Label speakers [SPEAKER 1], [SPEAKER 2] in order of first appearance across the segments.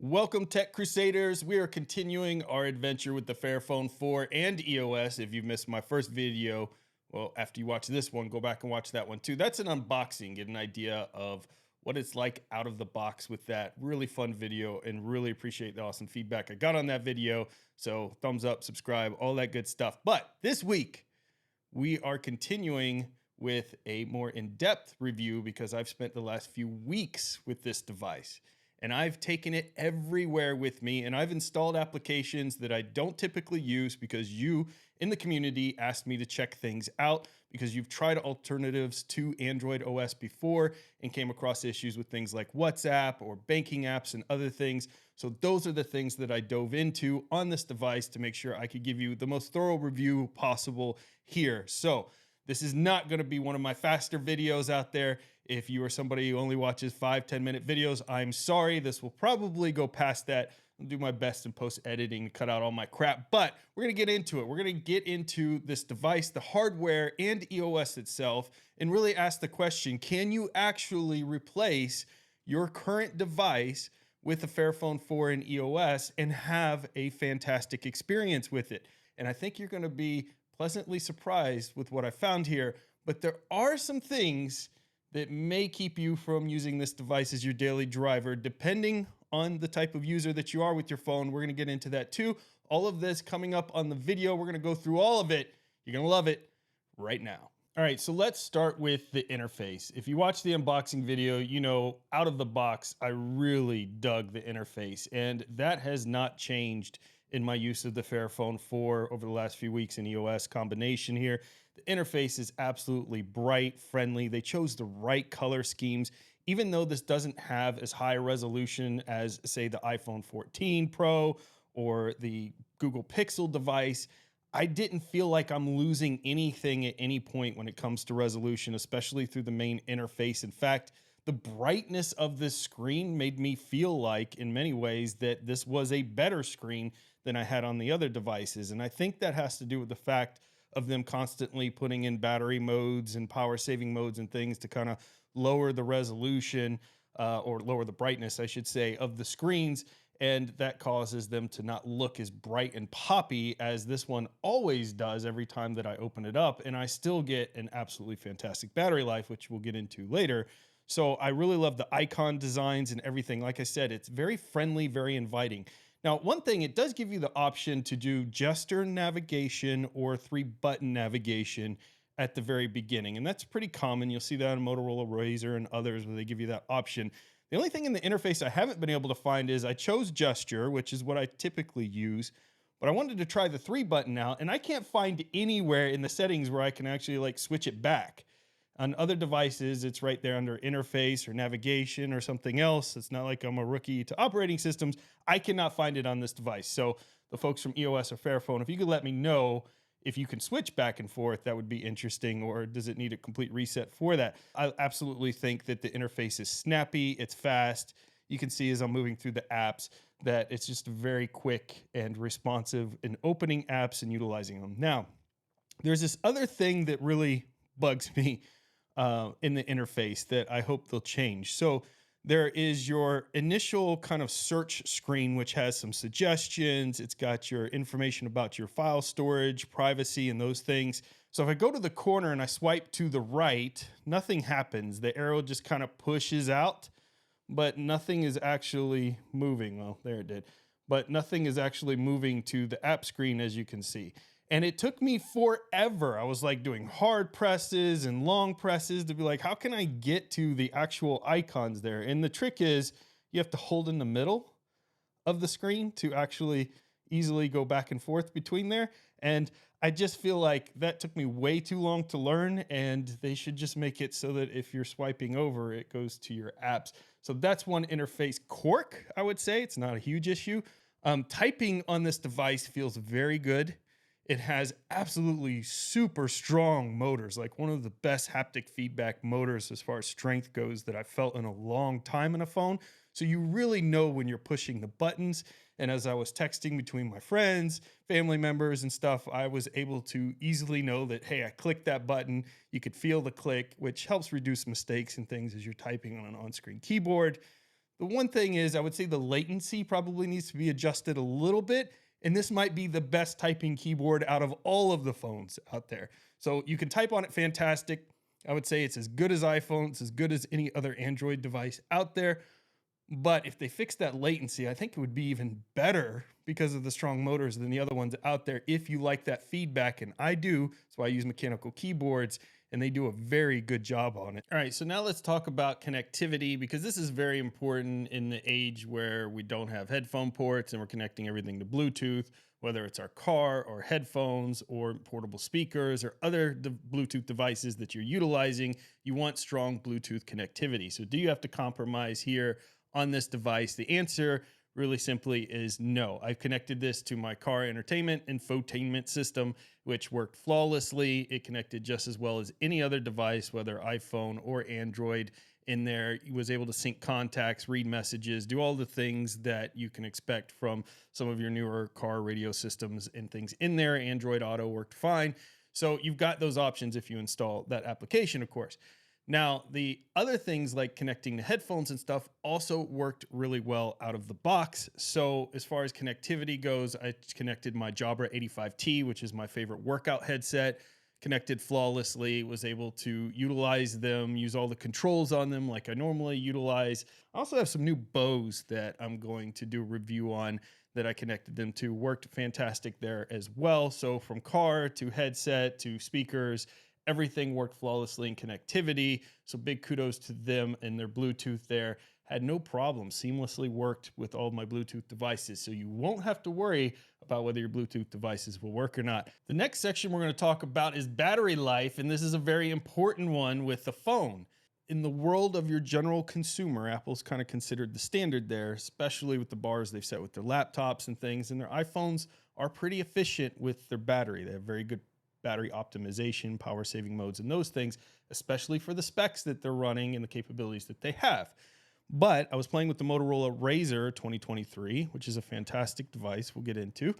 [SPEAKER 1] Welcome, Tech Crusaders. We are continuing our adventure with the Fairphone 4 and EOS. If you've missed my first video, well, after you watch this one, go back and watch that one too. That's an unboxing, get an idea of what it's like out of the box with that. Really fun video, and really appreciate the awesome feedback I got on that video. So thumbs up, subscribe, all that good stuff. But this week, we are continuing with a more in-depth review because I've spent the last few weeks with this device. And I've taken it everywhere with me, and I've installed applications that I don't typically use because you in the community asked me to check things out because you've tried alternatives to Android OS before and came across issues with things like WhatsApp or banking apps and other things. So those are the things that I dove into on this device to make sure I could give you the most thorough review possible here. So this is not going to be one of my faster videos out there. If you are somebody who only watches 5-10 minute videos, I'm sorry. This will probably go past that. I'll do my best in post editing to cut out all my crap, but we're going to get into it. We're going to get into this device, the hardware and EOS itself, and really ask the question, can you actually replace your current device with the Fairphone 4 and EOS and have a fantastic experience with it? And I think you're going to be pleasantly surprised with what I found here, but there are some things that may keep you from using this device as your daily driver, depending on the type of user that you are with your phone. We're going to get into that too. All of this coming up on the video. We're going to go through all of it. You're going to love it right now. All right, so let's start with the interface. If you watch the unboxing video, you know, out of the box, I really dug the interface, and that has not changed in my use of the Fairphone 4 over the last few weeks in EOS combination here. The interface is absolutely bright, friendly. They chose the right color schemes, even though this doesn't have as high a resolution as, say, the iPhone 14 Pro or the Google Pixel device. I didn't feel like I'm losing anything at any point when it comes to resolution, especially through the main interface. In fact, the brightness of this screen made me feel like, in many ways, that this was a better screen than I had on the other devices. And I think that has to do with the fact of them constantly putting in battery modes and power saving modes and things to kind of lower the resolution or lower the brightness, I should say, of the screens. And that causes them to not look as bright and poppy as this one always does every time that I open it up. And I still get an absolutely fantastic battery life, which we'll get into later. So I really love the icon designs and everything. Like I said, it's very friendly, very inviting. Now, one thing, it does give you the option to do gesture navigation or 3-button navigation at the very beginning. And that's pretty common. You'll see that on Motorola Razr and others where they give you that option. The only thing in the interface I haven't been able to find is I chose gesture, which is what I typically use, but I wanted to try the 3-button out, and I can't find anywhere in the settings where I can actually like switch it back. On other devices, it's right there under interface or navigation or something else. It's not like I'm a rookie to operating systems. I cannot find it on this device. So the folks from EOS or Fairphone, if you could let me know if you can switch back and forth, that would be interesting. Or does it need a complete reset for that? I absolutely think that the interface is snappy. It's fast. You can see as I'm moving through the apps that it's just very quick and responsive in opening apps and utilizing them. Now, there's this other thing that really bugs me in the interface that I hope they'll change. So there is your initial kind of search screen, which has some suggestions. It's got your information about your file storage, privacy, and those things. So if I go to the corner and I swipe to the right, nothing happens. The arrow just kind of pushes out, but nothing is actually moving. Well, there it did. But nothing is actually moving to the app screen, as you can see. And it took me forever. I was like doing hard presses and long presses to be like, how can I get to the actual icons there? And the trick is you have to hold in the middle of the screen to actually easily go back and forth between there. And I just feel like that took me way too long to learn, and they should just make it so that if you're swiping over, it goes to your apps. So that's one interface quirk, I would say. It's not a huge issue. Typing on this device feels very good. It has absolutely super strong motors, like one of the best haptic feedback motors as far as strength goes that I've felt in a long time in a phone. So you really know when you're pushing the buttons. And as I was texting between my friends, family members and stuff, I was able to easily know that, hey, I clicked that button. You could feel the click, which helps reduce mistakes and things as you're typing on an on-screen keyboard. The one thing is, I would say the latency probably needs to be adjusted a little bit. And this might be the best typing keyboard out of all of the phones out there. So you can type on it fantastic. I would say it's as good as iPhone, it's as good as any other Android device out there. But if they fix that latency, I think it would be even better because of the strong motors than the other ones out there. If you like that feedback, and I do, that's why I use mechanical keyboards, and they do a very good job on it. All right, so now let's talk about connectivity, because this is very important in the age where we don't have headphone ports and we're connecting everything to Bluetooth, whether it's our car or headphones or portable speakers or other Bluetooth devices that you're utilizing. You want strong Bluetooth connectivity. So do you have to compromise here on this device? The answer really simply is no. I've connected this to my car entertainment infotainment system, which worked flawlessly. It connected just as well as any other device, whether iPhone or Android. In there, it was able to sync contacts, read messages, do all the things that you can expect from some of your newer car radio systems and things in there. Android Auto worked fine. So you've got those options if you install that application, of course. Now, the other things like connecting to headphones and stuff also worked really well out of the box. So as far as connectivity goes, I connected my Jabra 85T, which is my favorite workout headset, connected flawlessly, was able to utilize them, use all the controls on them like I normally utilize. I also have some new Bose that I'm going to do a review on that I connected them to. Worked fantastic there as well. So from car to headset to speakers, everything worked flawlessly in connectivity. So big kudos to them and their Bluetooth there. Had no problem, seamlessly worked with all my Bluetooth devices. So you won't have to worry about whether your Bluetooth devices will work or not. The next section we're going to talk about is battery life. And this is a very important one with the phone. In the world of your general consumer, Apple's kind of considered the standard there, especially with the bars they've set with their laptops and things. And their iPhones are pretty efficient with their battery. They have very good battery optimization, power saving modes, and those things, especially for the specs that they're running and the capabilities that they have. But I was playing with the Motorola Razr 2023, which is a fantastic device we'll get into,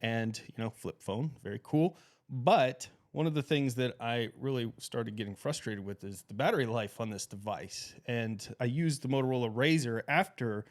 [SPEAKER 1] and flip phone, very cool. But one of the things that I really started getting frustrated with is the battery life on this device. And I used the Motorola Razr after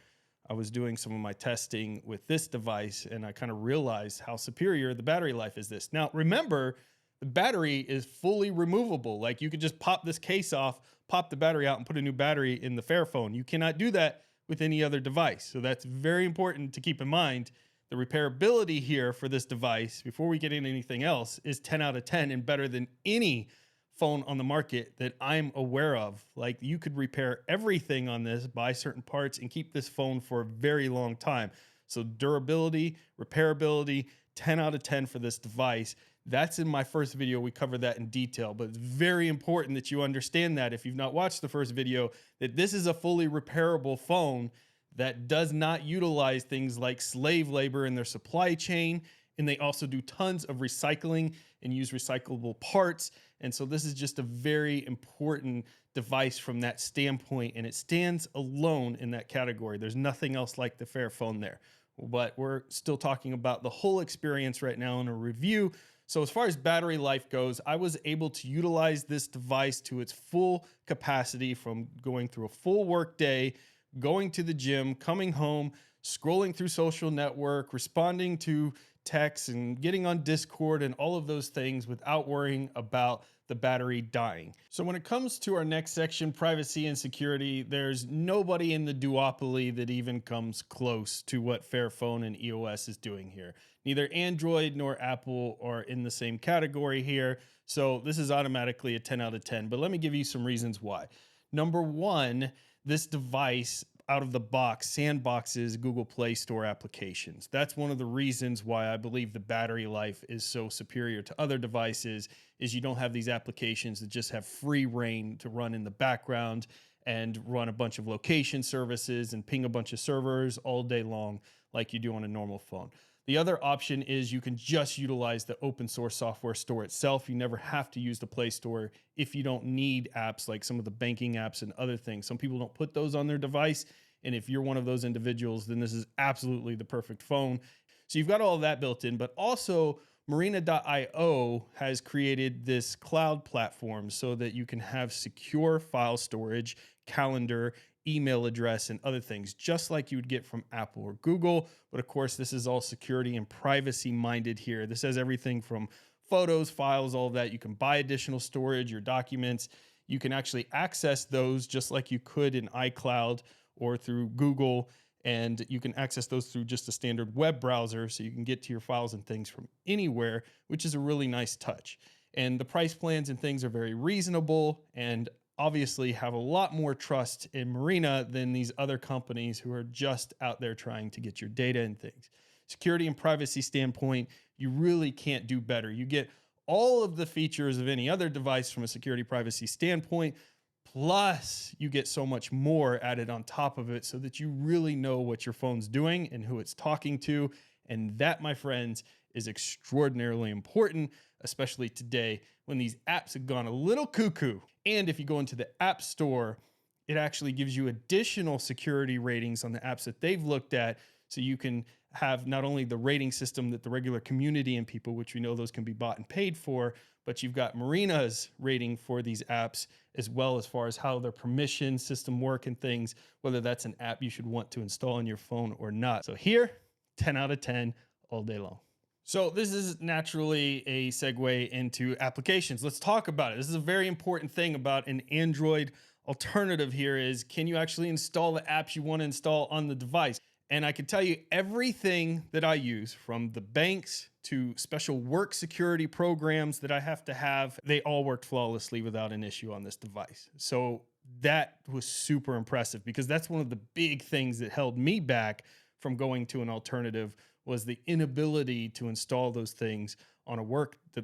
[SPEAKER 1] I was doing some of my testing with this device, and I kind of realized how superior the battery life is this. Now, remember, the battery is fully removable. Like, you could just pop this case off, pop the battery out, and put a new battery in the Fairphone. You cannot do that with any other device. So that's very important to keep in mind. The repairability here for this device, before we get into anything else, is 10 out of 10 and better than any phone on the market that I'm aware of. Like, you could repair everything on this, buy certain parts, and keep this phone for a very long time. So durability, repairability, 10 out of 10 for this device. That's in my first video. We covered that in detail, but it's very important that you understand that if you've not watched the first video, that this is a fully repairable phone that does not utilize things like slave labor in their supply chain. And they also do tons of recycling and use recyclable parts. And so this is just a very important device from that standpoint, and it stands alone in that category. There's nothing else like the Fairphone there. But we're still talking about the whole experience right now in a review. So as far as battery life goes, I was able to utilize this device to its full capacity, from going through a full work day, going to the gym, coming home, scrolling through social network, responding to texts, and getting on Discord and all of those things without worrying about the battery dying. So when it comes to our next section, privacy and security, there's nobody in the duopoly that even comes close to what Fairphone and EOS is doing here. Neither Android nor Apple are in the same category here. So this is automatically a 10 out of 10, but let me give you some reasons why. Number one, this device out of the box sandboxes Google Play Store applications. That's one of the reasons why I believe the battery life is so superior to other devices, is you don't have these applications that just have free reign to run in the background and run a bunch of location services and ping a bunch of servers all day long like you do on a normal phone. The other option is you can just utilize the open source software store itself. You never have to use the Play Store if you don't need apps like some of the banking apps and other things. Some people don't put those on their device. And if you're one of those individuals, then this is absolutely the perfect phone. So you've got all of that built in, but also Marina.io has created this cloud platform so that you can have secure file storage, calendar, email address and other things, just like you would get from Apple or Google. But of course, this is all security and privacy minded here. This has everything from photos, files, all of that. You can buy additional storage, your documents. You can actually access those just like you could in iCloud or through Google. And you can access those through just a standard web browser. So you can get to your files and things from anywhere, which is a really nice touch. And the price plans and things are very reasonable and obviously have a lot more trust in Marina than these other companies who are just out there trying to get your data and things. Security and privacy standpoint, you really can't do better. You get all of the features of any other device from a security privacy standpoint, plus you get so much more added on top of it so that you really know what your phone's doing and who it's talking to. And that, my friends, is extraordinarily important, especially today when these apps have gone a little cuckoo. And if you go into the App Store, it actually gives you additional security ratings on the apps that they've looked at. So you can have not only the rating system that the regular community and people, which we know those can be bought and paid for, but you've got Marina's rating for these apps as well, as far as how their permission system work and things, whether that's an app you should want to install on your phone or not. So here, 10 out of 10 all day long. So this is naturally a segue into applications. Let's talk about it. This is a very important thing about an Android alternative here is, can you actually install the apps you want to install on the device? And I can tell you everything that I use, from the banks to special work security programs that I have to have, they all worked flawlessly without an issue on this device. So that was super impressive, because that's one of the big things that held me back from going to an alternative, was the inability to install those things on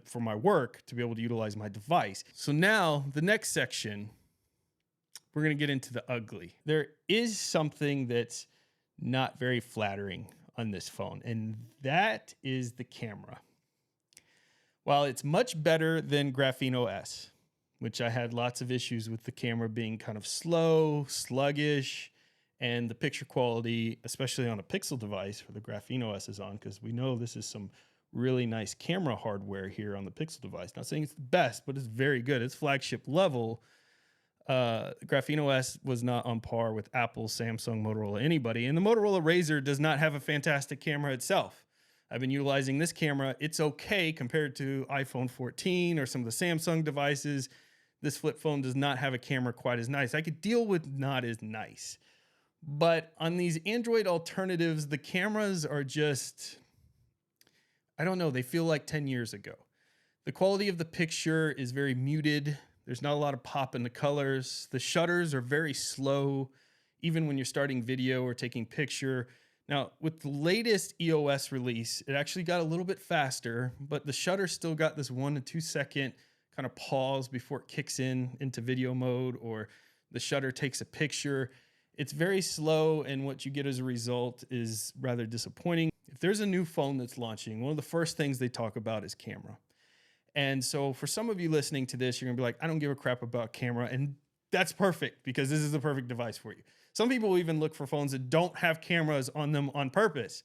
[SPEAKER 1] for my work to be able to utilize my device. So now the next section, we're going to get into the ugly. There is something that's not very flattering on this phone, and that is the camera. While it's much better than Graphene OS, which I had lots of issues with the camera being kind of slow, sluggish, and the picture quality, especially on a Pixel device where the Graphene OS is on, because we know this is some really nice camera hardware here on the Pixel device. Not saying it's the best, but it's very good. It's flagship level. Graphene OS was not on par with Apple, Samsung, Motorola, anybody. And the Motorola Razr does not have a fantastic camera itself. I've been utilizing this camera. It's okay compared to iPhone 14 or some of the Samsung devices. This flip phone does not have a camera quite as nice. I could deal with not as nice. But on these Android alternatives, the cameras are just, I don't know, they feel like 10 years ago. The quality of the picture is very muted. There's not a lot of pop in the colors. The shutters are very slow, even when you're starting video or taking picture. Now, with the latest EOS release, it actually got a little bit faster, but the shutter still got this 1 to 2 second kind of pause before it kicks into video mode, or the shutter takes a picture. It's very slow, and what you get as a result is rather disappointing. If there's a new phone that's launching, one of the first things they talk about is camera. And so for some of you listening to this, you're gonna be like, I don't give a crap about camera. And that's perfect, because this is the perfect device for you. Some people will even look for phones that don't have cameras on them on purpose.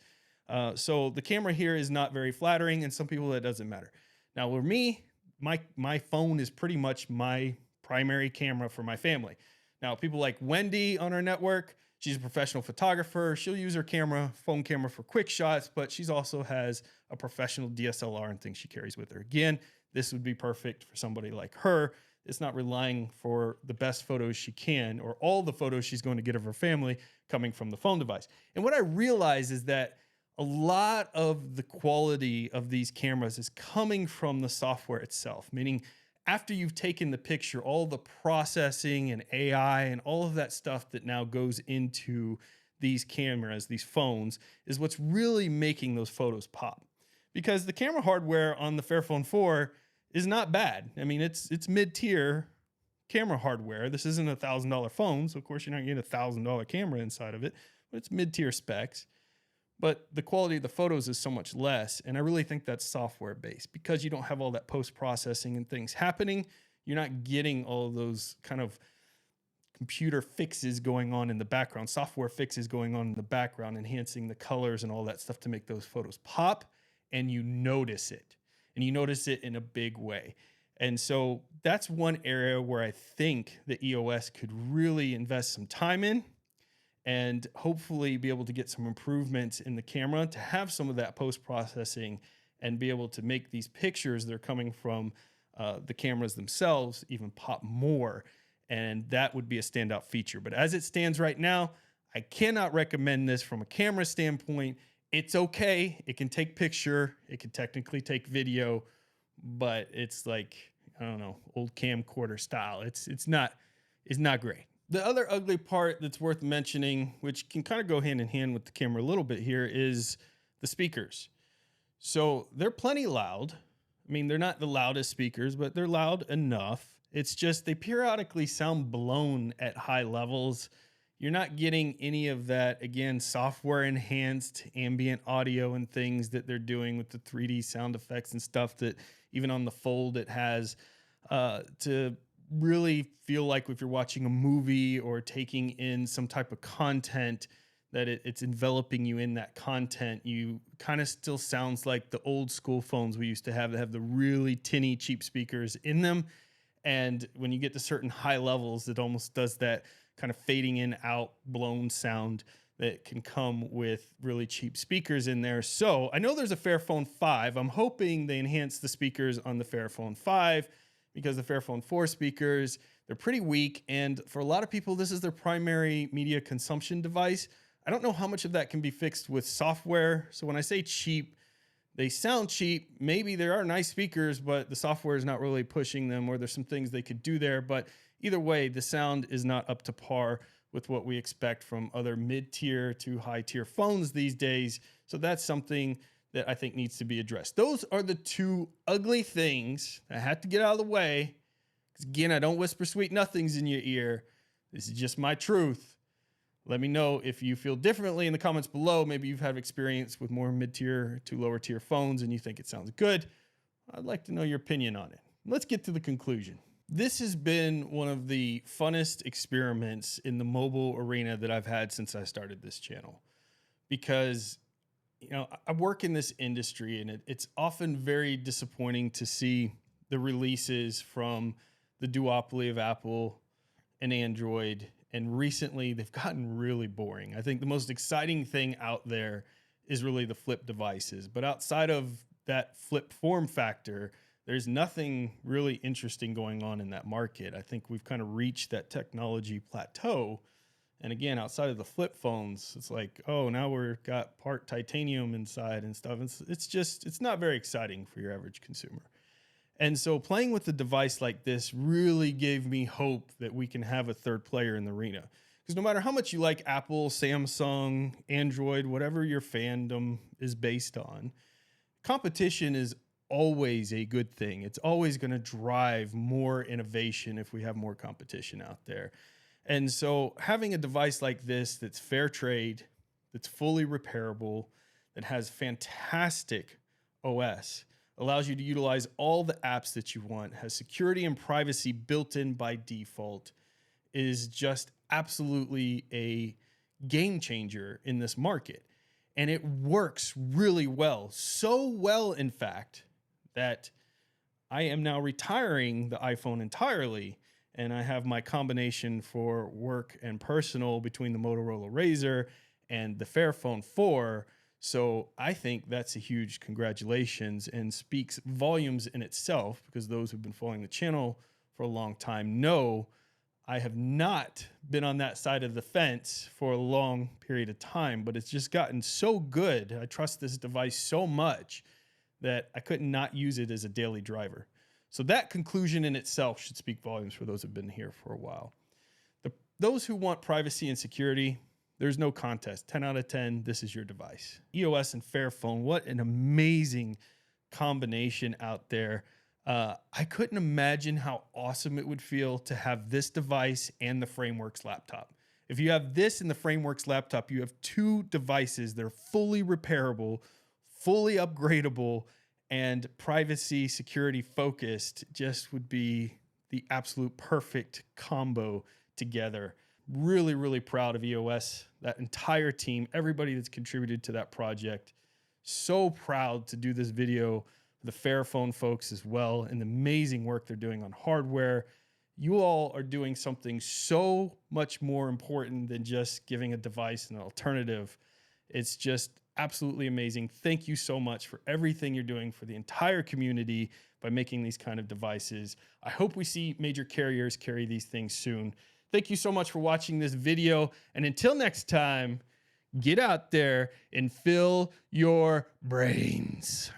[SPEAKER 1] So the camera here is not very flattering, and some people that doesn't matter. Now with me, my phone is pretty much my primary camera for my family. Now, people like Wendy on our network, she's a professional photographer. She'll use her phone camera for quick shots, but she also has a professional DSLR and things she carries with her. Again, this would be perfect for somebody like her. It's not relying for the best photos she can, or all the photos she's going to get of her family coming from the phone device. And what I realize is that a lot of the quality of these cameras is coming from the software itself, meaning after you've taken the picture, all the processing and AI and all of that stuff that now goes into these cameras, these phones, is what's really making those photos pop. Because the camera hardware on the Fairphone 4 is not bad. I mean, it's mid-tier camera hardware. This isn't a $1,000 phone, so of course you're not getting a $1,000 camera inside of it, but it's mid-tier specs. But the quality of the photos is so much less, and I really think that's software-based, because you don't have all that post-processing and things happening. You're not getting all of those kind of computer fixes going on in the background, software fixes going on in the background, enhancing the colors and all that stuff to make those photos pop, and you notice it. And you notice it in a big way. And so that's one area where I think the EOS could really invest some time in and hopefully be able to get some improvements in the camera to have some of that post processing and be able to make these pictures that are coming from the cameras themselves even pop more. And that would be a standout feature. But as it stands right now, I cannot recommend this from a camera standpoint. It's okay. It can take picture, it can technically take video, but it's like, I don't know, old camcorder style. It's not great. The other ugly part that's worth mentioning, which can kind of go hand in hand with the camera a little bit here, is the speakers. So they're plenty loud. I mean, they're not the loudest speakers, but they're loud enough. It's just they periodically sound blown at high levels. You're not getting any of that, again, software enhanced ambient audio and things that they're doing with the 3D sound effects and stuff that even on the Fold it has to really feel like if you're watching a movie or taking in some type of content that it's enveloping you in that content. You kind of still sounds like the old school phones we used to have that have the really tinny cheap speakers in them. And when you get to certain high levels, it almost does that kind of fading in out blown sound that can come with really cheap speakers in there. So I know there's a Fairphone 5. I'm hoping they enhance the speakers on the Fairphone 5 because the Fairphone 4 speakers, they're pretty weak. And for a lot of people, this is their primary media consumption device. I don't know how much of that can be fixed with software. So when I say cheap, they sound cheap. Maybe there are nice speakers, but the software is not really pushing them, or there's some things they could do there. But either way, the sound is not up to par with what we expect from other mid-tier to high-tier phones these days. So that's something that I think needs to be addressed. Those are the two ugly things I had to get out of the way. Because again, I don't whisper sweet nothings in your ear. This is just my truth. Let me know if you feel differently in the comments below. Maybe you've had experience with more mid-tier to lower tier phones and you think it sounds good. I'd like to know your opinion on it. Let's get to the conclusion. This has been one of the funnest experiments in the mobile arena that I've had since I started this channel. Because, you know, I work in this industry and it's often very disappointing to see the releases from the duopoly of Apple and Android. And recently they've gotten really boring. I think the most exciting thing out there is really the flip devices. But outside of that flip form factor, there's nothing really interesting going on in that market. I think we've kind of reached that technology plateau. And again, outside of the flip phones, it's like, oh, now we've got part titanium inside and stuff. It's not very exciting for your average consumer. And so playing with a device like this really gave me hope that we can have a third player in the arena. Because no matter how much you like Apple, Samsung, Android, whatever your fandom is based on, competition is always a good thing. It's always going to drive more innovation if we have more competition out there. And so having a device like this that's fair trade, that's fully repairable, that has fantastic OS, allows you to utilize all the apps that you want, has security and privacy built in by default, is just absolutely a game changer in this market. And it works really well. So well, in fact, that I am now retiring the iPhone entirely. And I have my combination for work and personal between the Motorola Razr and the Fairphone 4. So I think that's a huge congratulations and speaks volumes in itself, because those who've been following the channel for a long time know I have not been on that side of the fence for a long period of time, but it's just gotten so good. I trust this device so much that I couldn't not use it as a daily driver. So that conclusion in itself should speak volumes for those who've been here for a while. Those who want privacy and security, there's no contest. 10 out of 10, this is your device. EOS and Fairphone, what an amazing combination out there. I couldn't imagine how awesome it would feel to have this device and the Frameworks laptop. If you have this and the Frameworks laptop, you have two devices that are fully repairable, fully upgradable, and privacy, security focused. Just would be the absolute perfect combo together. Really, really proud of EOS, that entire team, everybody that's contributed to that project. So proud to do this video the Fairphone folks as well, and the amazing work they're doing on hardware. You all are doing something so much more important than just giving a device an alternative. It's just absolutely amazing. Thank you so much for everything you're doing for the entire community by making these kind of devices. I hope we see major carriers carry these things soon. Thank you so much for watching this video. And until next time, get out there and fill your brains.